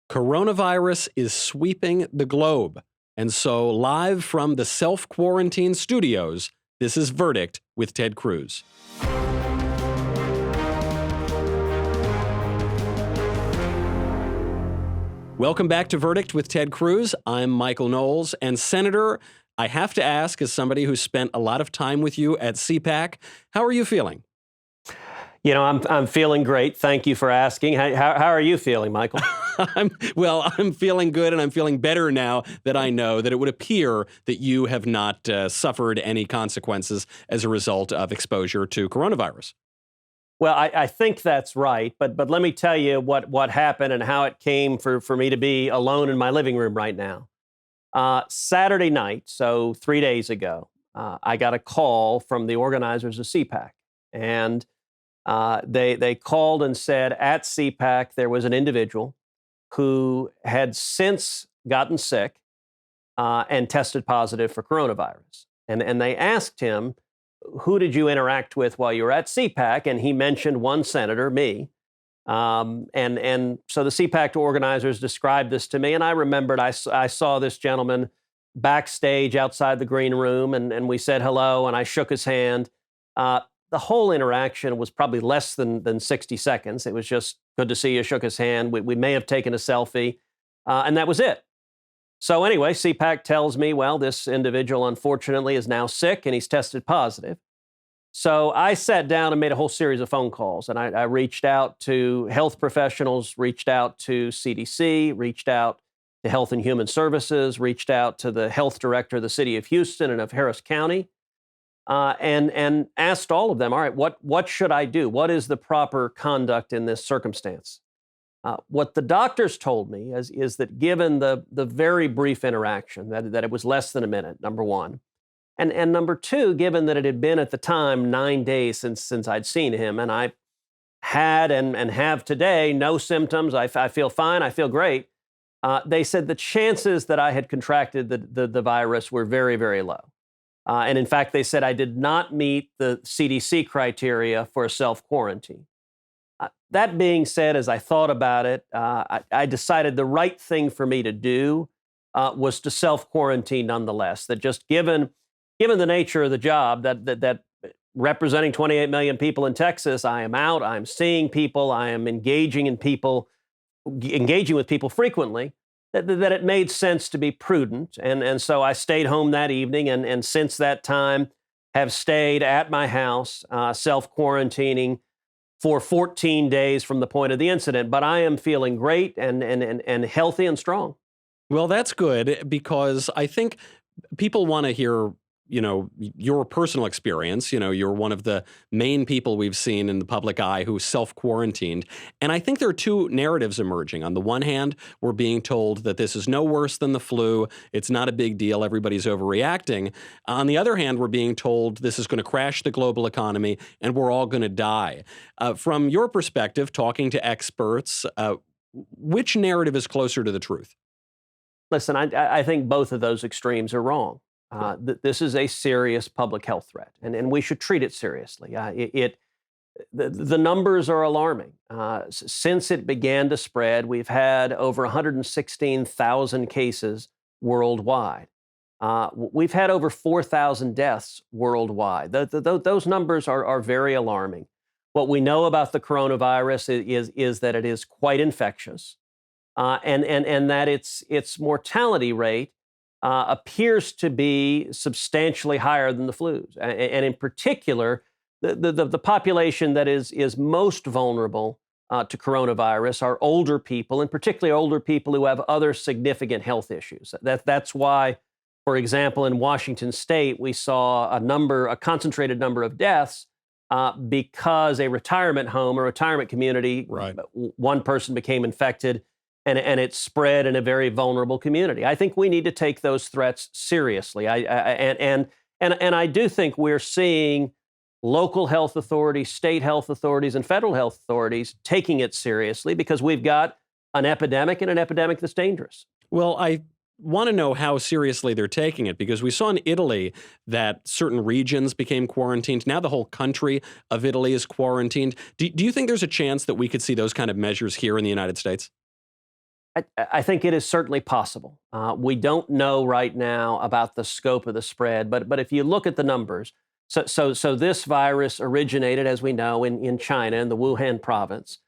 Coronavirus is sweeping the globe. And so, live from the self-quarantine studios, this is Verdict with Ted Cruz. Welcome back to Verdict with Ted Cruz. I'm Michael Knowles. And Senator, I have to ask, as somebody who spent a lot of time with you at CPAC, how are you feeling? You know, I'm feeling great. Thank you for asking. How are you feeling, Michael? I'm feeling good, and I'm feeling better now that I know that it would appear that you have not suffered any consequences as a result of exposure to coronavirus. Well, I think that's right, but let me tell you what happened and how it came for me to be alone in my living room right now. Saturday night, so 3 days ago, I got a call from the organizers of CPAC, and they called and said at CPAC there was an individual who had since gotten sick and tested positive for coronavirus. And they asked him, who did you interact with while you were at CPAC? And he mentioned one senator, me. And so the CPAC organizers described this to me, and I remembered I saw this gentleman backstage outside the green room, and we said hello, and I shook his hand. The whole interaction was probably less than 60 seconds. It was just good to see you, shook his hand. We may have taken a selfie, and that was it. So anyway, CPAC tells me, well, this individual, unfortunately, is now sick, and he's tested positive. So I sat down and made a whole series of phone calls, and I reached out to health professionals, reached out to CDC, reached out to Health and Human Services, reached out to the health director of the city of Houston and of Harris County. And asked all of them, all right, what should I do? What is the proper conduct in this circumstance? What the doctors told me is that given the very brief interaction, that it was less than a minute, number one, and number two, given that it had been at the time 9 days since I'd seen him, and I had and have today no symptoms, I feel fine, I feel great, they said the chances that I had contracted the virus were very, very low. And in fact, they said I did not meet the CDC criteria for a self-quarantine. That being said, as I thought about it, I decided the right thing for me to do was to self-quarantine nonetheless. That just given the nature of the job, that representing 28 million people in Texas, I am out, I'm seeing people, I am engaging with people frequently. That it made sense to be prudent. And so I stayed home that evening, and since that time have stayed at my house, self-quarantining for 14 days from the point of the incident. But I am feeling great and healthy and strong. Well, that's good, because I think people want to hear, your personal experience. You're one of the main people we've seen in the public eye who self-quarantined. And I think there are two narratives emerging. On the one hand, we're being told that this is no worse than the flu. It's not a big deal. Everybody's overreacting. On the other hand, we're being told this is going to crash the global economy and we're all going to die. From your perspective, talking to experts, which narrative is closer to the truth? Listen, I think both of those extremes are wrong. This is a serious public health threat, and we should treat it seriously. The numbers are alarming. Since it began to spread, we've had over 116,000 cases worldwide. We've had over 4,000 deaths worldwide. Those numbers are very alarming. What we know about the coronavirus is that it is quite infectious, and that its mortality rate appears to be substantially higher than the flu's. And in particular, the population that is most vulnerable to coronavirus are older people, and particularly older people who have other significant health issues. That's why, for example, in Washington State, we saw a concentrated number of deaths because a retirement home or retirement community, right, one person became infected, and it spread in a very vulnerable community. I think we need to take those threats seriously. And I do think we're seeing local health authorities, state health authorities, and federal health authorities taking it seriously, because we've got an epidemic, and an epidemic that's dangerous. Well, I want to know how seriously they're taking it, because we saw in Italy that certain regions became quarantined. Now the whole country of Italy is quarantined. Do you think there's a chance that we could see those kind of measures here in the United States? I think it is certainly possible. We don't know right now about the scope of the spread, but if you look at the numbers, so this virus originated, as we know, in China, in the Wuhan province.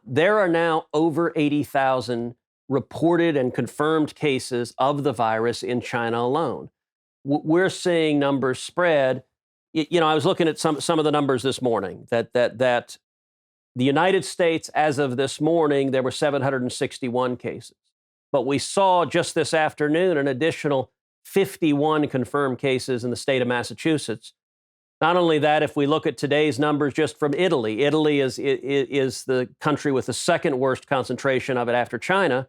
There are now over 80,000 reported and confirmed cases of the virus in China alone. We're seeing numbers spread. I was looking at some of the numbers this morning that the United States, as of this morning, there were 761 cases. But we saw just this afternoon an additional 51 confirmed cases in the state of Massachusetts. Not only that, if we look at today's numbers just from Italy, Italy is the country with the second worst concentration of it after China.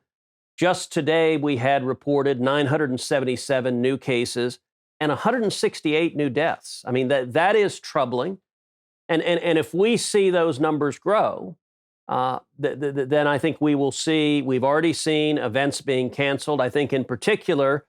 Just today, we had reported 977 new cases and 168 new deaths. I mean, that is troubling. And if we see those numbers grow, then I think we will see, we've already seen events being canceled. I think in particular,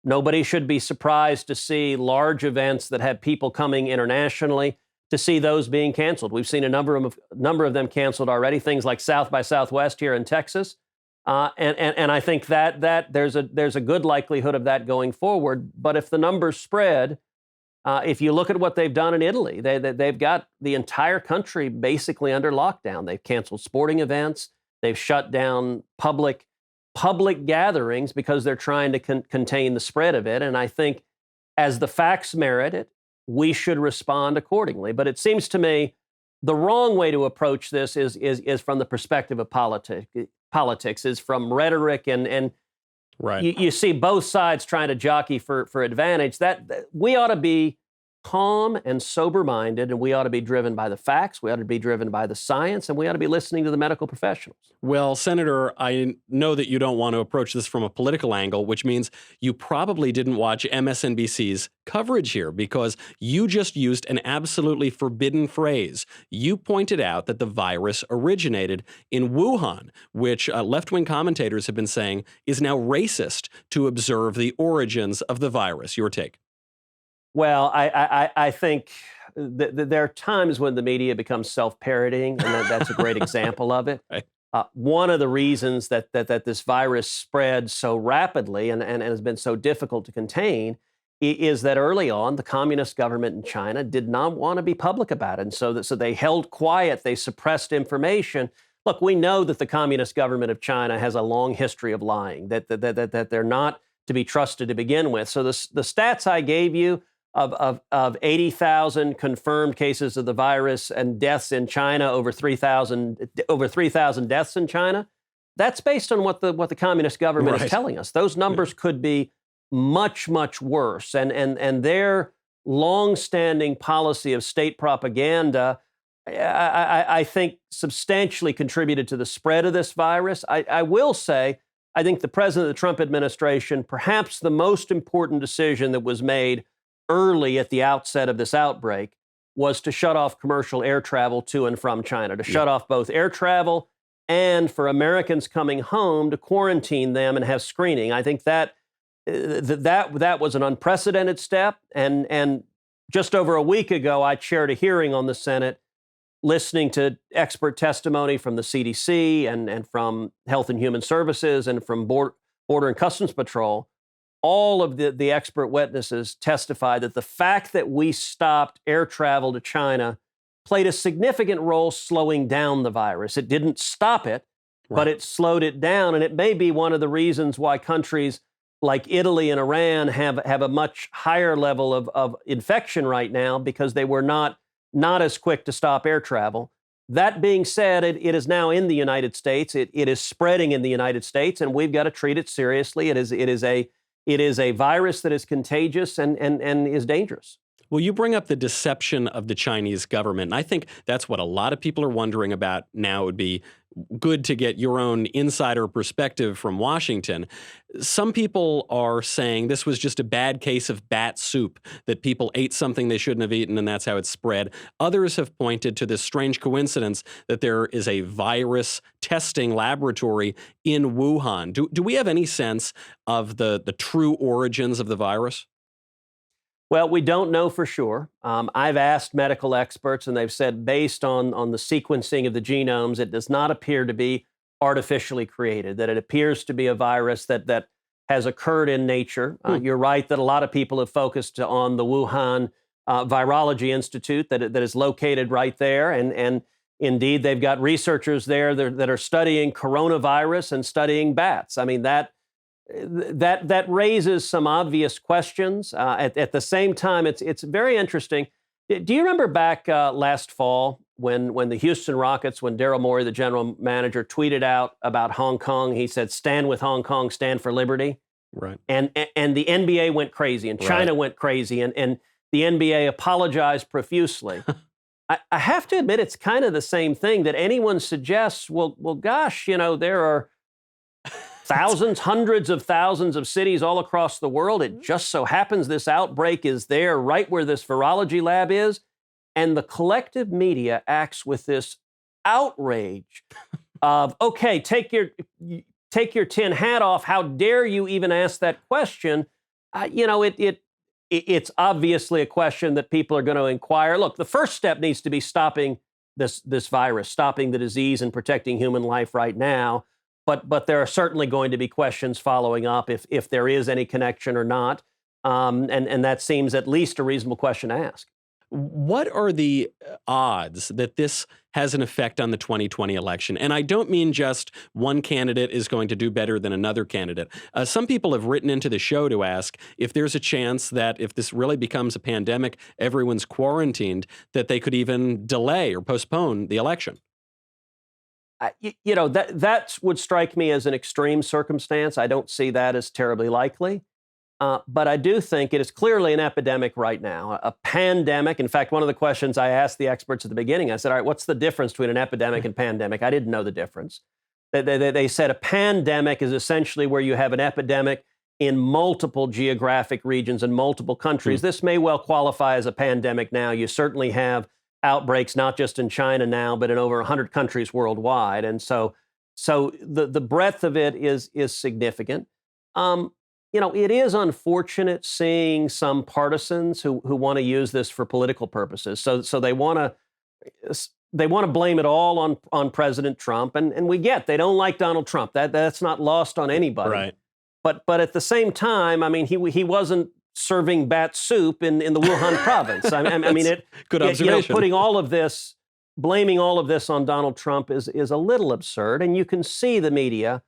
nobody should be surprised to see large events that have people coming internationally, to see those being canceled. We've seen a number of them canceled already, things like South by Southwest here in Texas. And I think that there's a good likelihood of that going forward. But if the numbers spread, if you look at what they've done in Italy, they've got the entire country basically under lockdown. They've canceled sporting events. They've shut down public gatherings because they're trying to contain the spread of it. And I think as the facts merit it, we should respond accordingly. But it seems to me the wrong way to approach this is from the perspective of politics, is from rhetoric and right. You see both sides trying to jockey for advantage. That we ought to be calm and sober-minded, and we ought to be driven by the facts. We ought to be driven by the science, and we ought to be listening to the medical professionals. Well, Senator, I know that you don't want to approach this from a political angle, which means you probably didn't watch MSNBC's coverage here, because you just used an absolutely forbidden phrase. You pointed out that the virus originated in Wuhan, which left-wing commentators have been saying is now racist to observe the origins of the virus. Your take? Well, I think there are times when the media becomes self-parodying, and that's a great example of it. Right. One of the reasons that this virus spread so rapidly and has been so difficult to contain is that early on, the communist government in China did not want to be public about it. And so they held quiet, they suppressed information. Look, we know that the communist government of China has a long history of lying, that they're not to be trusted to begin with. So the stats I gave you of 80,000 confirmed cases of the virus and deaths in China, over 3,000 deaths in China, that's based on what the communist government is telling us. Those numbers could be much, much worse. And their long-standing policy of state propaganda, I think, substantially contributed to the spread of this virus. I will say, I think the president of the Trump administration, perhaps the most important decision that was made early at the outset of this outbreak, was to shut off commercial air travel to and from China, to shut off both air travel and for Americans coming home to quarantine them and have screening. I think that was an unprecedented step. And just over a week ago, I chaired a hearing on the Senate, listening to expert testimony from the CDC and from Health and Human Services and from Border and Customs Patrol. All of the expert witnesses testified that the fact that we stopped air travel to China played a significant role slowing down the virus. It didn't stop it, but it slowed it down. And it may be one of the reasons why countries like Italy and Iran have a much higher level of infection right now, because they were not as quick to stop air travel. That being said, it is now in the United States. It is spreading in the United States, and we've got to treat it seriously. It is a virus that is contagious and is dangerous. Well, you bring up the deception of the Chinese government, and I think that's what a lot of people are wondering about now. It would be good to get your own insider perspective from Washington. Some people are saying this was just a bad case of bat soup, that people ate something they shouldn't have eaten, and that's how it spread. Others have pointed to this strange coincidence that there is a virus testing laboratory in Wuhan. Do we have any sense of the true origins of the virus? Well, we don't know for sure. I've asked medical experts, and they've said based on the sequencing of the genomes, it does not appear to be artificially created, that it appears to be a virus that has occurred in nature. You're right that a lot of people have focused on the Wuhan Virology Institute that is located right there. And indeed, they've got researchers there that are studying coronavirus and studying bats. I mean, that raises some obvious questions. At the same time, it's very interesting. Do you remember back last fall when the Houston Rockets, when Daryl Morey, the general manager, tweeted out about Hong Kong? He said, "Stand with Hong Kong, stand for liberty." Right. And the NBA went crazy, and China went crazy, and the NBA apologized profusely. I have to admit, it's kind of the same thing that anyone suggests, well, gosh, there are thousands, hundreds of thousands of cities all across the world. It just so happens this outbreak is there right where this virology lab is. And the collective media acts with this outrage of, okay, take your tin hat off. How dare you even ask that question? It's obviously a question that people are going to inquire. Look, the first step needs to be stopping this virus, stopping the disease and protecting human life right now. But there are certainly going to be questions following up if there is any connection or not. And that seems at least a reasonable question to ask. What are the odds that this has an effect on the 2020 election? And I don't mean just one candidate is going to do better than another candidate. Some people have written into the show to ask if there's a chance that if this really becomes a pandemic, everyone's quarantined, that they could even delay or postpone the election. That would strike me as an extreme circumstance. I don't see that as terribly likely. But I do think it is clearly an epidemic right now, a pandemic. In fact, one of the questions I asked the experts at the beginning, I said, all right, what's the difference between an epidemic and pandemic? I didn't know the difference. They said a pandemic is essentially where you have an epidemic in multiple geographic regions and multiple countries. This may well qualify as a pandemic now. You certainly have outbreaks, not just in China now, but in over 100 countries worldwide. And so the breadth of it is significant. It is unfortunate seeing some partisans who want to use this for political purposes. So they want to blame it all on President Trump, and we get they don't like Donald Trump. That's not lost on anybody. Right. But at the same time, I mean, he wasn't serving bat soup in the Wuhan province. I mean, good observation. Blaming all of this on Donald Trump is a little absurd, and you can see the media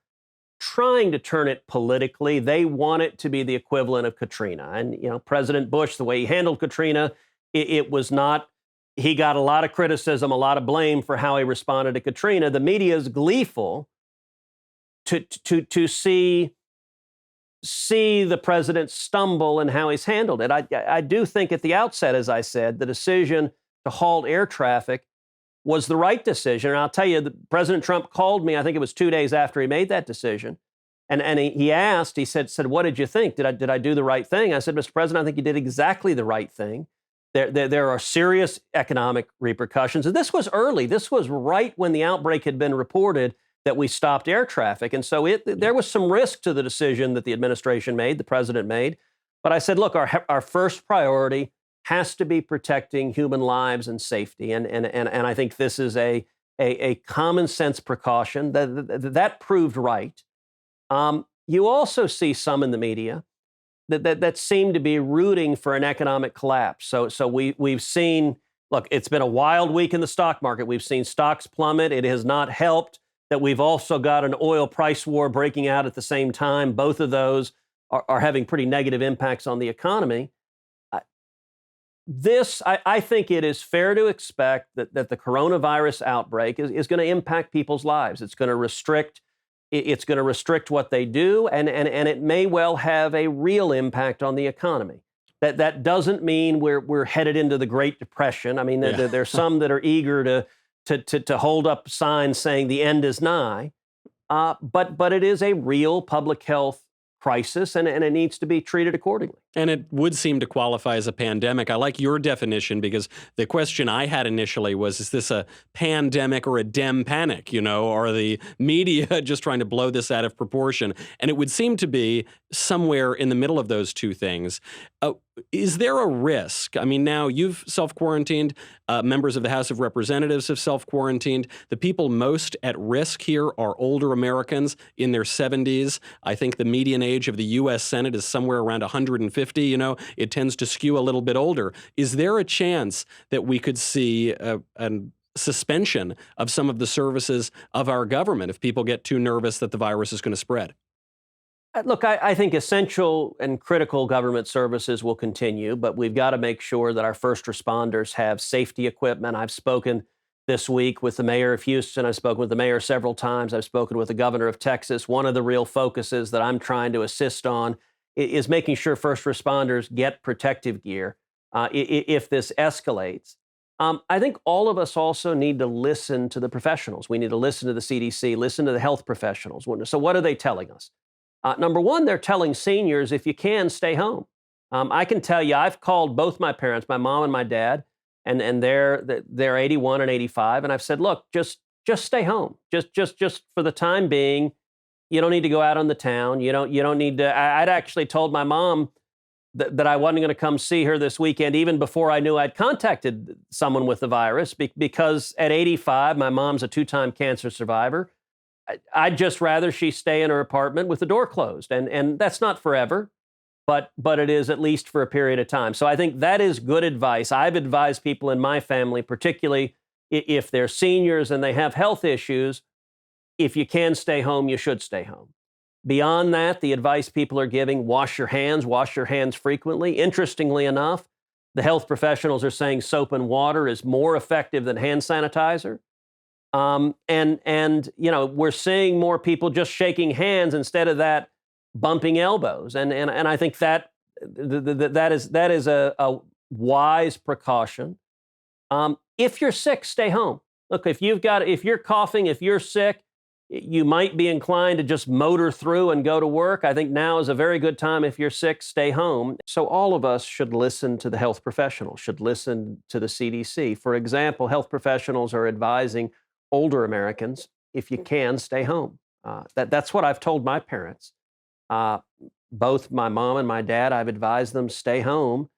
trying to turn it politically. They want it to be the equivalent of Katrina. And, President Bush, the way he handled Katrina, it was not, he got a lot of criticism, a lot of blame for how he responded to Katrina. The media is gleeful to see the president stumble in how he's handled it. I do think at the outset, as I said, the decision to halt air traffic was the right decision. And I'll tell you, President Trump called me, I think it was 2 days after he made that decision. And he said, what did you think? Did I do the right thing? I said, Mr. President, I think you did exactly the right thing. There are serious economic repercussions. And this was early. This was right when the outbreak had been reported that we stopped air traffic. And so there was some risk to the decision that the administration made, the president made. But I said, look, our first priority has to be protecting human lives and safety. And I think this is a common sense precaution that proved right. You also see some in the media that seem to be rooting for an economic collapse. So we've seen, look, it's been a wild week in the stock market. We've seen stocks plummet. It has not helped that we've also got an oil price war breaking out at the same time. Both of those are having pretty negative impacts on the economy. I think it is fair to expect that the coronavirus outbreak is going to impact people's lives. It's going to restrict what they do, and it may well have a real impact on the economy. That doesn't mean we're headed into the Great Depression. I mean, there's some that are eager to hold up signs saying the end is nigh, but it is a real public health crisis, and it needs to be treated accordingly. And it would seem to qualify as a pandemic. I like your definition because the question I had initially was, is this a pandemic or a dem panic? Or the media just trying to blow this out of proportion? And it would seem to be somewhere in the middle of those two things. Uh, is there a risk? I mean, now you've self-quarantined, members of the House of Representatives have self-quarantined. The people most at risk here are older Americans in their 70s. I think the median age of the U.S. Senate is somewhere around 150. You know, it tends to skew a little bit older. Is there a chance that we could see a suspension of some of the services of our government if people get too nervous that the virus is going to spread? Look, I think essential and critical government services will continue, but we've got to make sure that our first responders have safety equipment. I've spoken this week with the mayor of Houston. I've spoken with the mayor several times. I've spoken with the governor of Texas. One of the real focuses that I'm trying to assist on is making sure first responders get protective gear if this escalates. I think all of us also need to listen to the professionals. We need to listen to the CDC, listen to the health professionals. So what are they telling us? Number one, they're telling seniors, if you can, stay home. I can tell you, I've called both my parents, my mom and my dad, and they're 81 and 85, and I've said, look, just stay home. Just for the time being, you don't need to go out on the town. You don't need to. I'd actually told my mom that I wasn't going to come see her this weekend, even before I knew I'd contacted someone with the virus, because at 85, my mom's a 2-time cancer survivor. I'd just rather she stay in her apartment with the door closed. And that's not forever, but it is at least for a period of time. So I think that is good advice. I've advised people in my family, particularly if they're seniors and they have health issues, if you can stay home, you should stay home. Beyond that, the advice people are giving, wash your hands frequently. Interestingly enough, the health professionals are saying soap and water is more effective than hand sanitizer. And we're seeing more people just shaking hands instead of that bumping elbows. And I think that is a wise precaution. If you're sick, stay home. Look, if you're coughing, if you're sick, you might be inclined to just motor through and go to work. I think now is a very good time. If you're sick, stay home. So all of us should listen to the health professionals, should listen to the CDC. For example, health professionals are advising older Americans, if you can, stay home. That's what I've told my parents. Both my mom and my dad, I've advised them stay home.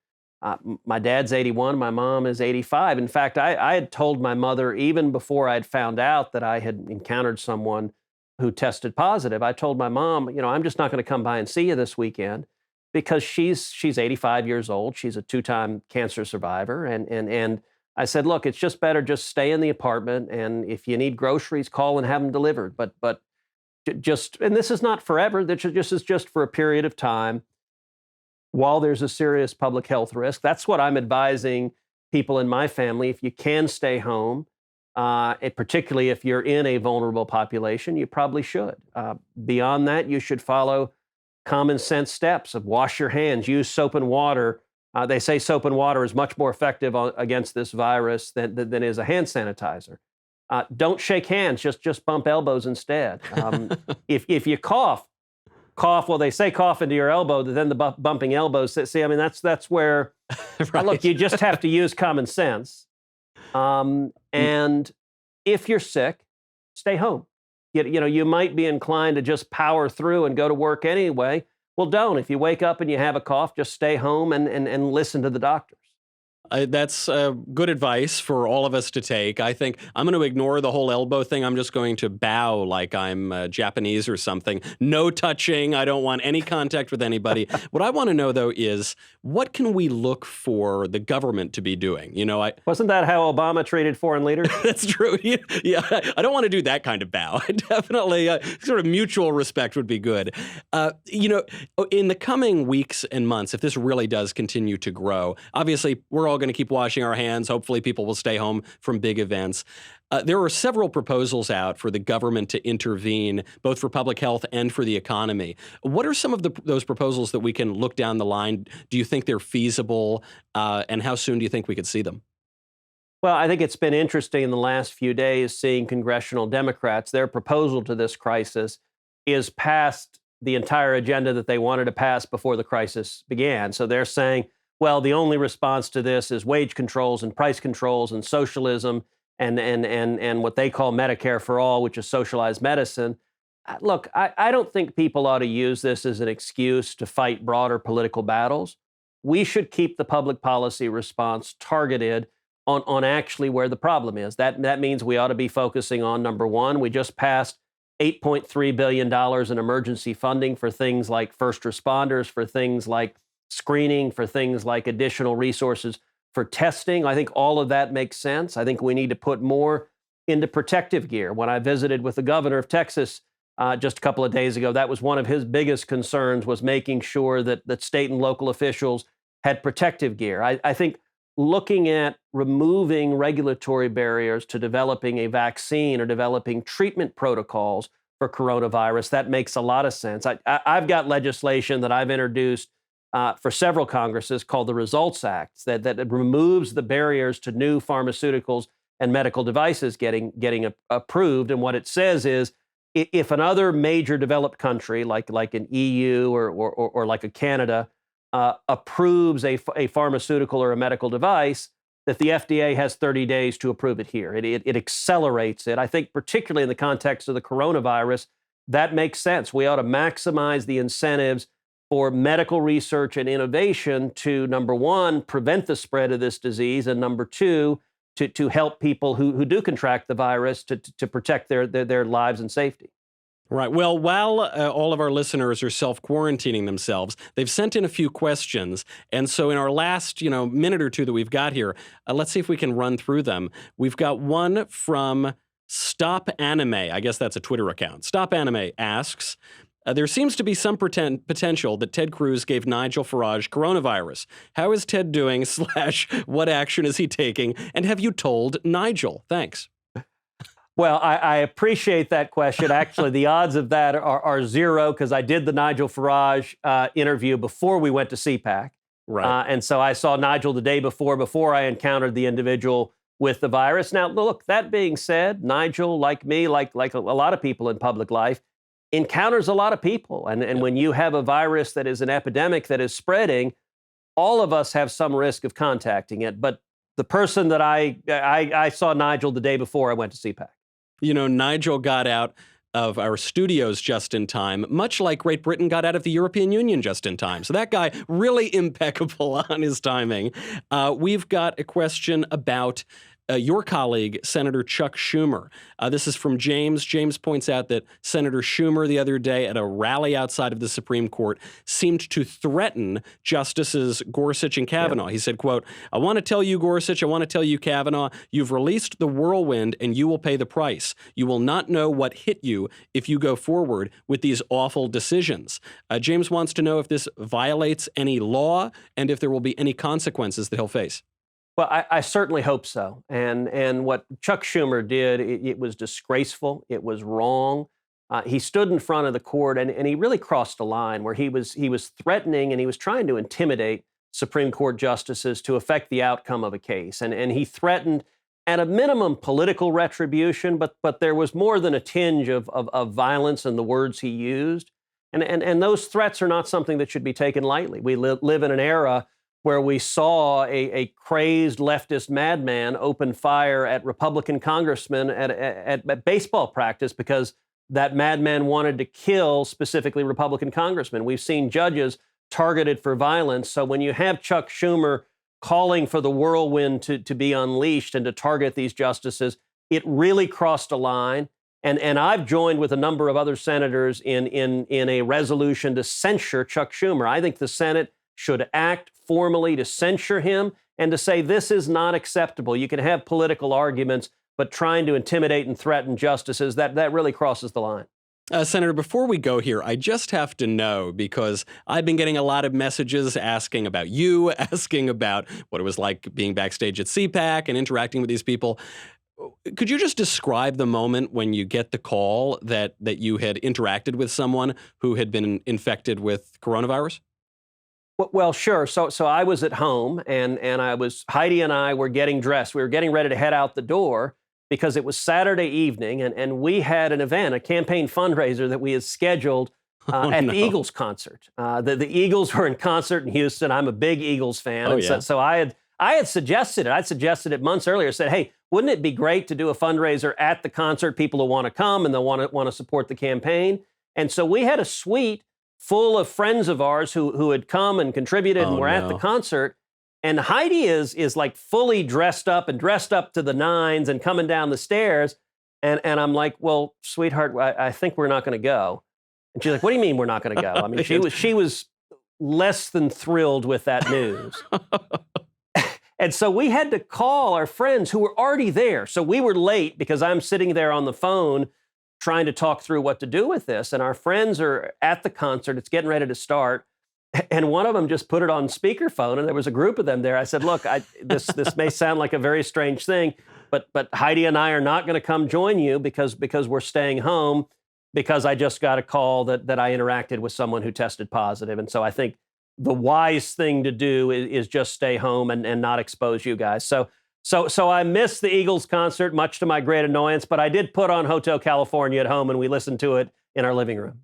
My dad's 81, my mom is 85. In fact, I had told my mother, even before I'd found out that I had encountered someone who tested positive, I told my mom, I'm just not going to come by and see you this weekend, because she's 85 years old. She's a 2-time cancer survivor. And I said, look, it's just better just stay in the apartment, and if you need groceries, call and have them delivered. But and this is not forever. This is just for a period of time while there's a serious public health risk. That's what I'm advising people in my family. If you can stay home, particularly if you're in a vulnerable population, you probably should. Beyond that, you should follow common sense steps of wash your hands, use soap and water. They say soap and water is much more effective against this virus than is a hand sanitizer. Don't shake hands, just bump elbows instead. If you cough, well, they say cough into your elbow, then the bumping elbows. See, I mean, that's where, Right. look, you just have to use common sense. And if you're sick, stay home. You might be inclined to just power through and go to work anyway. Well, don't. If you wake up and you have a cough, just stay home and listen to the doctors. That's good advice for all of us to take. I think I'm going to ignore the whole elbow thing. I'm just going to bow like I'm Japanese or something. No touching. I don't want any contact with anybody. What I want to know, though, is what can we look for the government to be doing? Wasn't that how Obama treated foreign leaders? That's true. Yeah, I don't want to do that kind of bow. Definitely, sort of mutual respect would be good. In the coming weeks and months, if this really does continue to grow, obviously we're all going to keep washing our hands. Hopefully people will stay home from big events. There are several proposals out for the government to intervene, both for public health and for the economy. What are some of those proposals that we can look down the line? Do you think they're feasible? And how soon do you think we could see them? Well, I think it's been interesting in the last few days seeing congressional Democrats. Their proposal to this crisis is past the entire agenda that they wanted to pass before the crisis began. So they're saying, well, the only response to this is wage controls and price controls and socialism and what they call Medicare for all, which is socialized medicine. Look, I don't think people ought to use this as an excuse to fight broader political battles. we should keep the public policy response targeted on actually where the problem is. That means we ought to be focusing on, number one, we just passed $8.3 billion in emergency funding for things like first responders, for things like screening, for things like additional resources for testing. I think all of that makes sense. I think we need to put more into protective gear. When I visited with the governor of Texas just a couple of days ago, that was one of his biggest concerns, was making sure that state and local officials had protective gear. I think looking at removing regulatory barriers to developing a vaccine or developing treatment protocols for coronavirus, that makes a lot of sense. I've got legislation that I've introduced for several Congresses called the Results Act that removes the barriers to new pharmaceuticals and medical devices getting approved. And what it says is, if another major developed country like an EU or like a Canada approves a pharmaceutical or a medical device, that the FDA has 30 days to approve it here. It accelerates it. I think particularly in the context of the coronavirus, that makes sense. We ought to maximize the incentives for medical research and innovation to, number one, prevent the spread of this disease, and number two, to help people who do contract the virus to protect their lives and safety. Right. Well, while all of our listeners are self-quarantining themselves, they've sent in a few questions. And so in our last, minute or two that we've got here, let's see if we can run through them. We've got one from Stop Anime. I guess that's a Twitter account. Stop Anime asks, there seems to be some potential that Ted Cruz gave Nigel Farage coronavirus. How is Ted doing / what action is he taking? And have you told Nigel? Thanks. Well, I appreciate that question. Actually, the odds of that are zero, because I did the Nigel Farage interview before we went to CPAC. Right. And so I saw Nigel the day before I encountered the individual with the virus. Now, look, that being said, Nigel, like me, like a lot of people in public life, encounters a lot of people. And when you have a virus that is an epidemic that is spreading, all of us have some risk of contacting it. But the person that I saw Nigel the day before I went to CPAC. Nigel got out of our studios just in time, much like Great Britain got out of the European Union just in time. So that guy really impeccable on his timing. We've got a question about your colleague, Senator Chuck Schumer. This is from James. James points out that Senator Schumer the other day at a rally outside of the Supreme Court seemed to threaten Justices Gorsuch and Kavanaugh. He said, quote, "I want to tell you, Gorsuch, I want to tell you, Kavanaugh, you've released the whirlwind and you will pay the price. You will not know what hit you if you go forward with these awful decisions." James wants to know if this violates any law and if there will be any consequences that he'll face. Well, I certainly hope so. And what Chuck Schumer did, it was disgraceful. It was wrong. He stood in front of the court and he really crossed a line where he was threatening and he was trying to intimidate Supreme Court justices to affect the outcome of a case. And he threatened at a minimum political retribution, but there was more than a tinge of violence in the words he used. And those threats are not something that should be taken lightly. We live in an era where we saw a crazed leftist madman open fire at Republican congressmen at baseball practice because that madman wanted to kill specifically Republican congressmen. We've seen judges targeted for violence. So when you have Chuck Schumer calling for the whirlwind to be unleashed and to target these justices, it really crossed a line. And I've joined with a number of other senators in a resolution to censure Chuck Schumer. I think the Senate should act formally to censure him and to say this is not acceptable. You can have political arguments, but trying to intimidate and threaten justices, that really crosses the line. Senator, before we go here, I just have to know, because I've been getting a lot of messages asking about you, asking about what it was like being backstage at CPAC and interacting with these people. Could you just describe the moment when you get the call that you had interacted with someone who had been infected with coronavirus? Well, sure. So I was at home and Heidi and I were getting dressed. We were getting ready to head out the door because it was Saturday evening and we had an event, a campaign fundraiser that we had scheduled at the Eagles concert. The Eagles were in concert in Houston. I'm a big Eagles fan. So I had suggested it. I'd suggested it months earlier, said, hey, wouldn't it be great to do a fundraiser at the concert? People will want to come and they'll want to support the campaign. And so we had a suite full of friends of ours who had come and contributed and Oh, were at the no. concert. And Heidi is like fully dressed up to the nines and coming down the stairs. And I'm like, well, sweetheart, I think we're not going to go. And she's like, what do you mean we're not going to go? I mean, she was less than thrilled with that news. And so we had to call our friends who were already there. So we were late because I'm sitting there on the phone trying to talk through what to do with this. And our friends are at the concert. It's getting ready to start. And one of them just put it on speakerphone, and there was a group of them there. I said, look, this may sound like a very strange thing, but Heidi and I are not going to come join you because we're staying home, because I just got a call that I interacted with someone who tested positive. And so I think the wise thing to do is just stay home and not expose you guys. So I missed the Eagles concert, much to my great annoyance, but I did put on Hotel California at home, and we listened to it in our living room.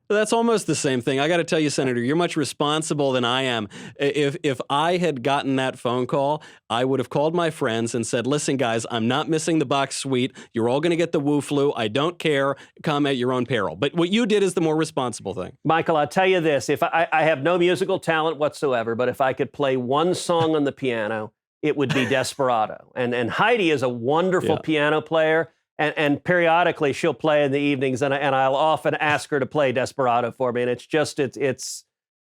That's almost the same thing. I got to tell you, Senator, you're much responsible than I am. If I had gotten that phone call, I would have called my friends and said, listen, guys, I'm not missing the box suite. You're all going to get the Wu flu. I don't care. Come at your own peril. But what you did is the more responsible thing. Michael, I'll tell you this. If I have no musical talent whatsoever, but if I could play one song on the piano, it would be Desperado. And Heidi is a wonderful piano player. And periodically she'll play in the evenings, and I'll often ask her to play Desperado for me. And it's just, it's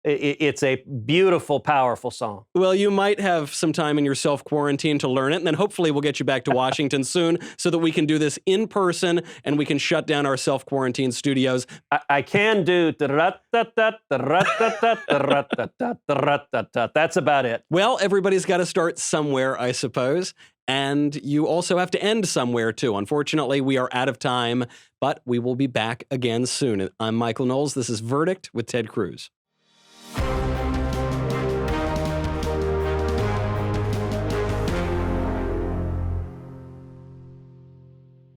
a beautiful, powerful song. Well, you might have some time in your self-quarantine to learn it, and then hopefully we'll get you back to Washington soon so that we can do this in person and we can shut down our self-quarantine studios. I can do that's about it. Well, everybody's got to start somewhere, I suppose. And you also have to end somewhere, too. Unfortunately, we are out of time, but we will be back again soon. I'm Michael Knowles. This is Verdict with Ted Cruz.